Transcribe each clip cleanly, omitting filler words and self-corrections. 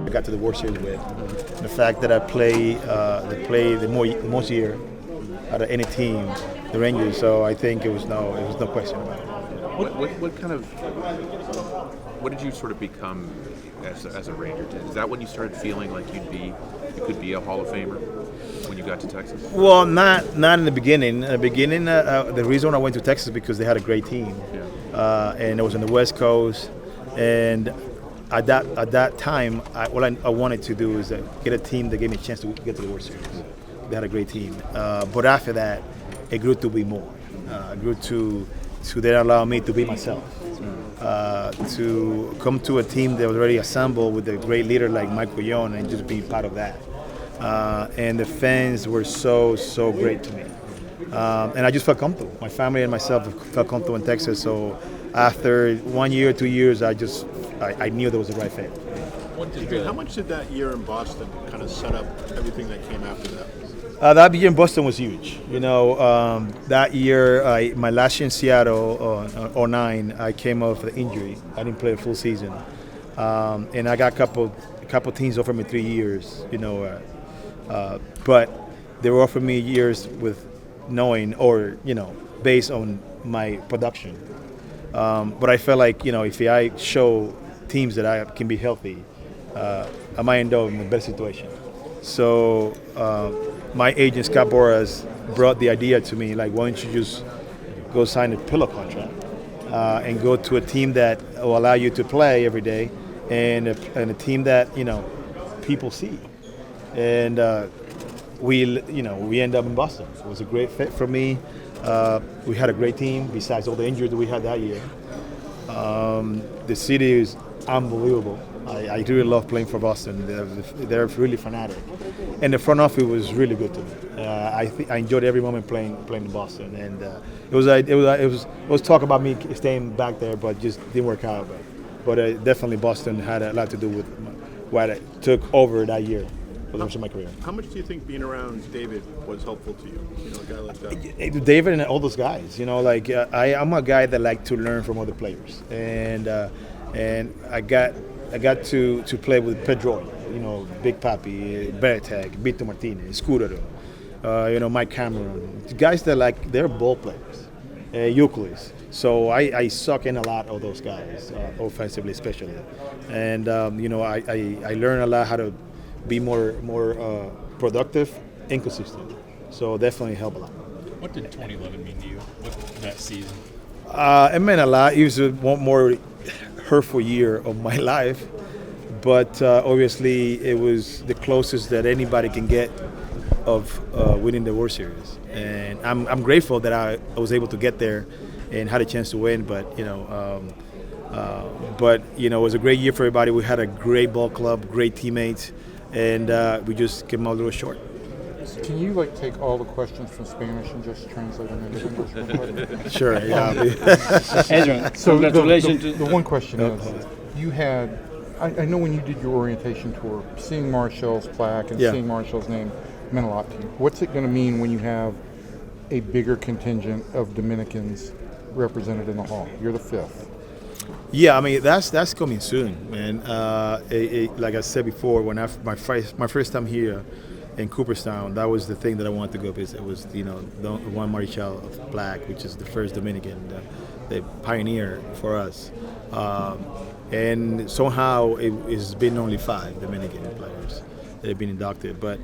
I got to the World Series with. The fact that I play the most year out of any team, the Rangers. So I think it was no question about it. What did you sort of become as a Ranger? Is that when you started feeling like you could be a Hall of Famer when you got to Texas? Well, not in the beginning. In the beginning, the reason I went to Texas because they had a great team, and it was on the West Coast. And at that time, all I wanted to do is get a team that gave me a chance to get to the World Series. They had a great team, but after that, it grew to be more. It grew to then allow me to be myself. To come to a team that was already assembled with a great leader like Michael Young and just be part of that. And the fans were so great to me. And I just felt comfortable. My family and myself felt comfortable in Texas. So after 1 year, 2 years, I knew that was the right fit. How much did that year in Boston kind of set up everything that came after that? That year in Boston was huge. That year, my last year in Seattle, 2009, I came off the injury. I didn't play a full season, and I got a couple teams offered me 3 years. But they were offering me years with knowing or based on my production. But I felt like if I show teams that I can be healthy, I might end up in a better situation. So my agent Scott Boras brought the idea to me, like, why don't you just go sign a pillow contract and go to a team that will allow you to play every day, and a team that people see. And we end up in Boston. It was a great fit for me. We had a great team besides all the injuries that we had that year. The city is unbelievable. I really love playing for Boston. They're really fanatic, and the front office was really good to me. I enjoyed every moment playing in Boston, and it was talk about me staying back there, but just didn't work out. But definitely Boston had a lot to do with what I took over that year for the rest of my career. How much do you think being around David was helpful to you? A guy like that. David and all those guys. I'm a guy that like to learn from other players, and I got to play with Pedro, Big Papi, Beltre, Vito Martinez, Scudero, Mike Cameron, guys that they're ball players, Euclid. So I suck in a lot of those guys, offensively especially, and I learn a lot how to be more productive and consistent. So definitely help a lot. What did 2011 mean to you? That season? It meant a lot. It was one more hurtful year of my life, but obviously it was the closest that anybody can get of winning the World Series, and I'm grateful that I was able to get there and had a chance to win. But it was a great year for everybody. We had a great ball club, great teammates, and we just came out a little short. Can you take all the questions from Spanish and just translate them into English real quick? Sure, yeah. Adrian, So congratulations. the one question is, you had, I know when you did your orientation tour, seeing Marshall's plaque and seeing Marshall's name meant a lot to you. What's it going to mean when you have a bigger contingent of Dominicans represented in the hall? You're the fifth. Yeah, I mean that's coming soon, man. Like I said before, when my first time here in Cooperstown, that was the thing that I wanted to go visit. It was the Juan Marichal plaque, which is the first Dominican, the pioneer for us. And somehow it's been only 5 Dominican players that have been inducted, but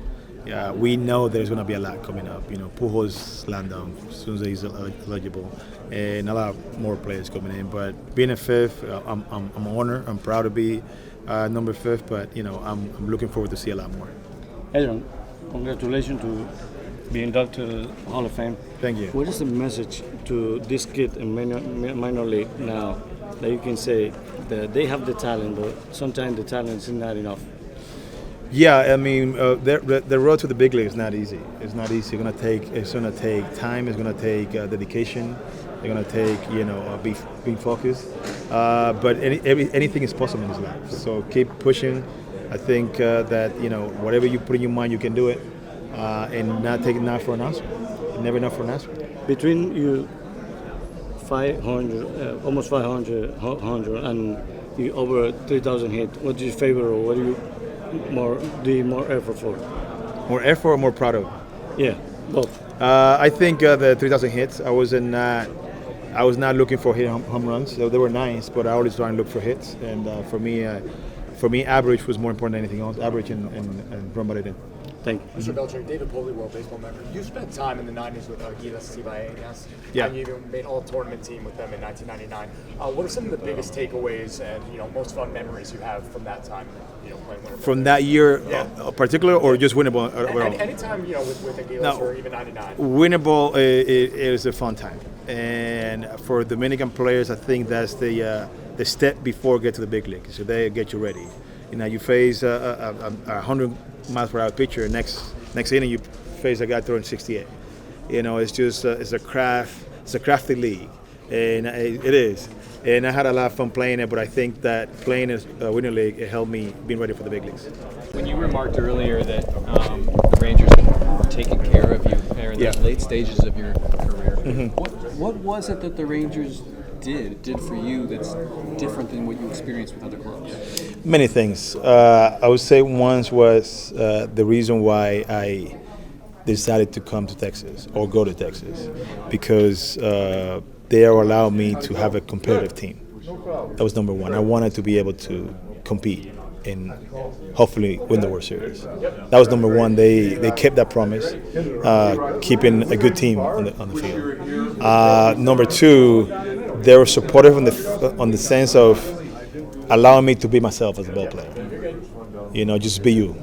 we know there's going to be a lot coming up. Pujols slam dunk as soon as he's eligible, and a lot more players coming in. But being a 5th, I'm honored. I'm proud to be number 5th, but I'm looking forward to see a lot more. Adrian, congratulations to being inducted to the Hall of Fame. Thank you. What is the message to this kid in minor league now that you can say that they have the talent, but sometimes the talent is not enough? Yeah, I mean, the road to the big league is not easy. It's not easy. It's gonna take time. It's gonna take dedication. It's gonna take being focused. But anything is possible in this life. So keep pushing. I think that whatever you put in your mind, you can do it, and not take it now for an answer. Never enough for an answer. Between you, 500, almost 500, and you over 3,000 hits. What's your favorite, or what do you more more effort for? More effort or more proud of? Yeah, both. I think the 3,000 hits. I was not looking for hit home runs. So they were nice, but I always try and look for hits. And for me, average was more important than anything else. Average and run by it in. Thank you. Mr. Beltre, David Poley, World Baseball member. You spent time in the 90s with Gilas Cibaeñas. Yeah. And you even made all-tournament team with them in 1999. What are some of the biggest takeaways and most fun memories you have from that time? Playing winter ball? From that year, Yeah. particular, or just winnable? Anytime, with the Gilas No. or even 99. Winnable is a fun time, and for Dominican players, I think that's the step before get to the big league. So they get you ready. You face a 100 miles per hour pitcher. Next inning, you face a guy throwing 68. It's just it's a crafty league, and it is. And I had a lot of fun playing it, but I think that playing a winter league, it helped me being ready for the big leagues. When you remarked earlier that the Rangers had taken care of you in the late stages of your career, what was it that the Rangers did for you that's different than what you experienced with other clubs? Many things. I would say once was the reason why I decided to come to Texas or go to Texas, because they allowed me to have a competitive team. That was number one. I wanted to be able to compete and hopefully win the World Series. That was number one. They kept that promise, keeping a good team on the field. Number two, they were supportive on the sense of allowing me to be myself as a ball player. Just be you,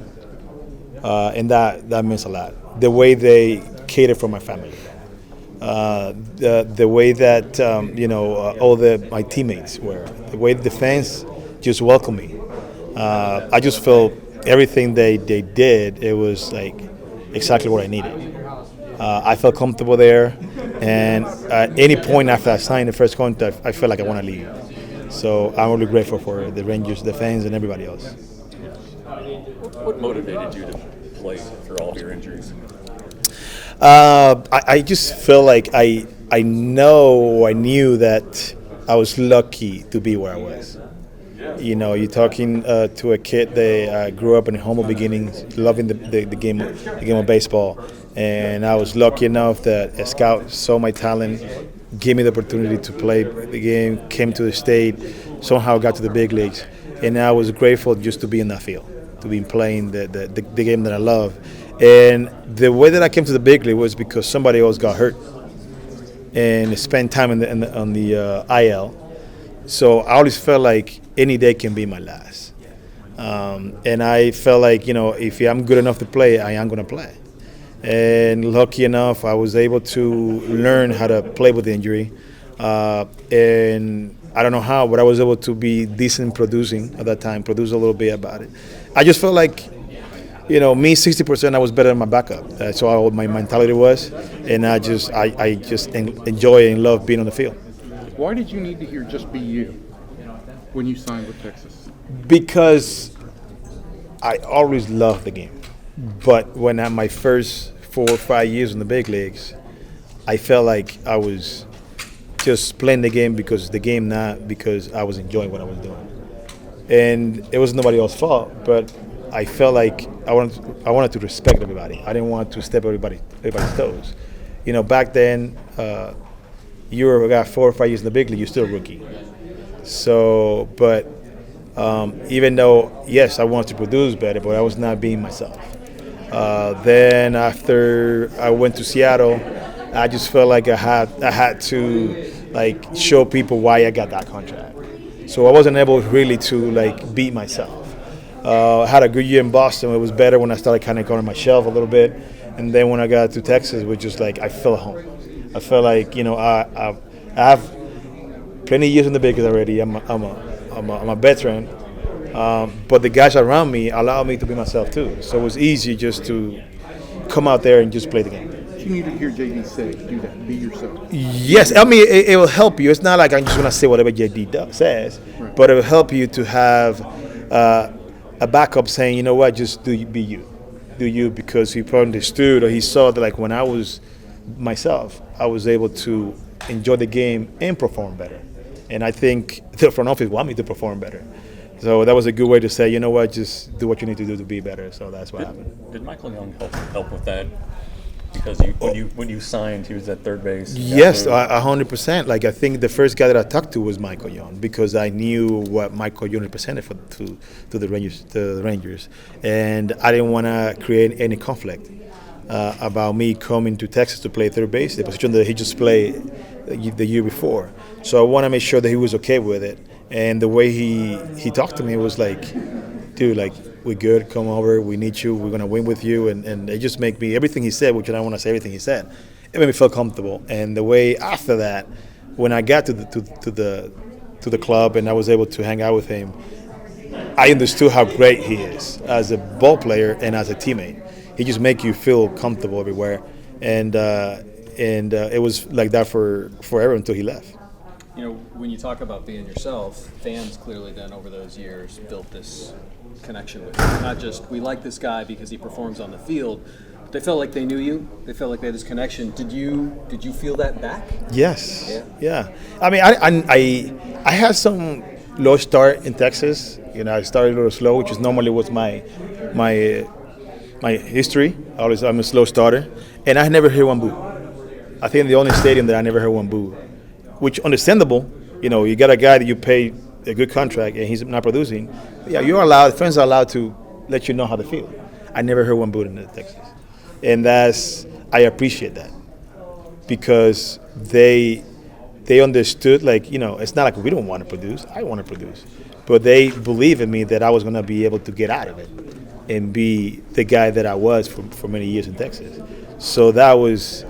and that means a lot. The way they cater for my family. The way that all my teammates were, the way the fans just welcomed me. I just felt everything they did. It was like exactly what I needed. I felt comfortable there, and at any point after I signed the first contract, I felt like I want to leave. So I'm really grateful for the Rangers, the fans, and everybody else. What motivated you to play through all of your injuries? I just feel like I knew that I was lucky to be where I was. You're talking to a kid that grew up in humble beginnings, loving the game of baseball, and I was lucky enough that a scout saw my talent, gave me the opportunity to play the game, came to the state, somehow got to the big leagues, and I was grateful just to be in that field, to be playing the game that I love. And the way that I came to the big league was because somebody else got hurt and spent time on the IL. So I always felt like any day can be my last. And I felt like, if I'm good enough to play, I am going to play. And lucky enough, I was able to learn how to play with the injury. And I don't know how, but I was able to be decent producing at that time, produce a little bit about it. I just felt like, me 60%, I was better than my backup. That's how my mentality was, and I just enjoy and love being on the field. Why did you need to hear "Just Be You" when you signed with Texas? Because I always loved the game, but when at my first 4 or 5 years in the big leagues, I felt like I was just playing the game because the game, not because I was enjoying what I was doing. And it was nobody else's fault, but I felt like I wanted to respect everybody. I didn't want to step everybody's toes. Back then, you got 4 or 5 years in the big league, you're still a rookie. So, but even though, yes, I wanted to produce better, but I was not being myself. Then after I went to Seattle, I just felt like I had to show people why I got that contract. So I wasn't able really to beat myself. I had a good year in Boston. It was better when I started kind of going on my shelf a little bit, and then when I got to Texas, it was just I felt at home. I felt like I have plenty of years in the big leagues already. I'm a veteran, but the guys around me allowed me to be myself too. So it was easy just to come out there and just play the game. You need to hear JD say, "Do that. Be yourself." Yes, I mean it will help you. It's not like I'm just gonna say whatever JD says, right. But it will help you to have a backup saying, you know what, just be you, because he probably understood or he saw that when I was myself, I was able to enjoy the game and perform better. And I think the front office want me to perform better. So that was a good way to say, you know what, just do what you need to do to be better. So that's what happened. Did Michael Young help with that? Because when you signed, he was at third base. Yes, 100%. Like, I think the first guy that I talked to was Michael Young, because I knew what Michael Young represented to the Rangers, and I didn't want to create any conflict about me coming to Texas to play third base, the position that he just played the year before. So I want to make sure that he was okay with it. And the way he talked to me was like, dude, like, we're good, come over, we need you, we're going to win with you. And it just made me, everything he said, which I don't want to say everything he said, it made me feel comfortable. And the way after that, when I got to the club and I was able to hang out with him, I understood how great he is as a ball player and as a teammate. He just makes you feel comfortable everywhere. And it was like that forever until he left. You know, when you talk about being yourself, fans clearly then over those years built this connection with you. Not just, we like this guy because he performs on the field, but they felt like they knew you. They felt like they had this connection. Did you feel that back? Yes. Yeah. I mean, I had some low start in Texas. You know, I started a little slow, which is normally what's my history. I'm a slow starter, and I never heard one boo. I think the only stadium that I never heard one boo, which understandable. You know, you got a guy that you pay a good contract and he's not producing. Yeah, fans are allowed to let you know how they feel. I never heard one boo in Texas, and I appreciate that, because they understood, like, you know, it's not like we don't want to produce. I want to produce, but they believe in me that I was going to be able to get out of it and be the guy that I was for many years in Texas. So that was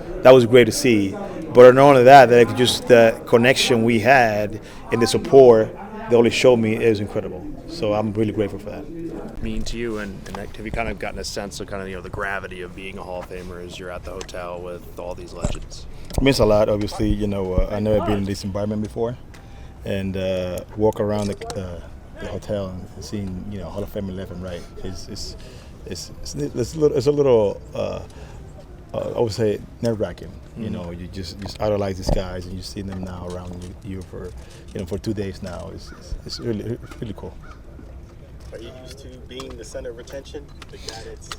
great to see. But not only that, just the connection we had and the support they only showed me is incredible. So I'm really grateful for that. Mean to you, and have you kind of gotten a sense of kind of, you know, the gravity of being a Hall of Famer as you're at the hotel with all these legends? It means a lot, obviously. You know, I've never been in this environment before, and walk around the hotel and seeing, you know, Hall of Famer left and right is a little I would say nerve-wracking. You know, you just idolize these guys, and you see them now around you for 2 days now. It's really cool. Are you used to being the center of attention?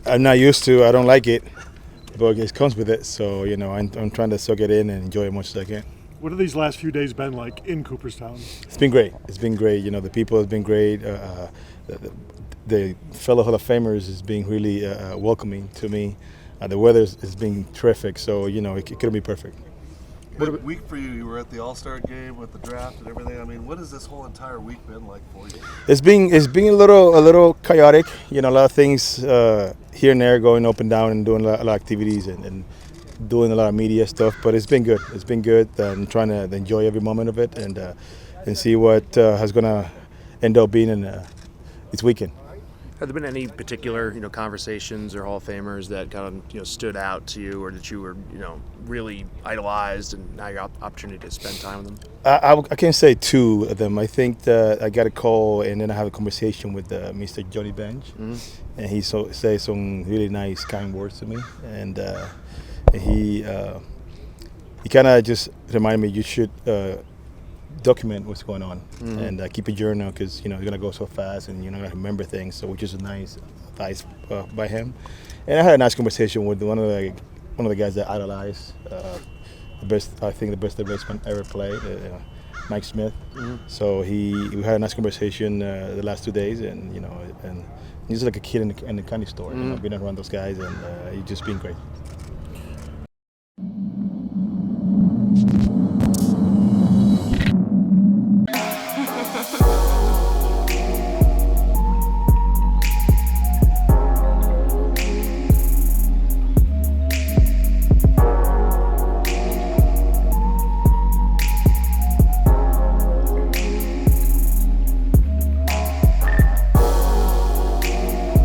I'm not used to. I don't like it, but it comes with it. So, you know, I'm trying to soak it in and enjoy it as much as I can. What have these last few days been like in Cooperstown? It's been great. It's been great. You know, the people have been great. The fellow Hall of Famers is being really welcoming to me. The weather has been terrific, so, you know, it couldn't be perfect. Good week for you. You were at the All-Star game with the draft and everything. I mean, what has this whole entire week been like for you? It's been a little chaotic. You know, a lot of things here and there, going up and down and doing a lot of activities and doing a lot of media stuff. But it's been good. It's been good. I'm trying to enjoy every moment of it and see what is going to end up being in this weekend. Have there been any particular, you know, conversations or Hall of Famers that kind of, you know, stood out to you, or that you were, you know, really idolized, and now your opportunity to spend time with them? I can't say two of them. I think that I got a call and then I have a conversation with Mr. Johnny Bench, and he says some really nice, kind words to me, and he kind of just reminded me, you should document what's going on and keep a journal, because, you know, you're gonna go so fast and you're not gonna remember things. So, which is a nice advice by him. And I had a nice conversation with one of the guys that I idolize, the best baseman ever played, Mike Smith. So we had a nice conversation the last 2 days, and, you know, and he's like a kid in the candy store. You know, being around those guys, and he's just been great.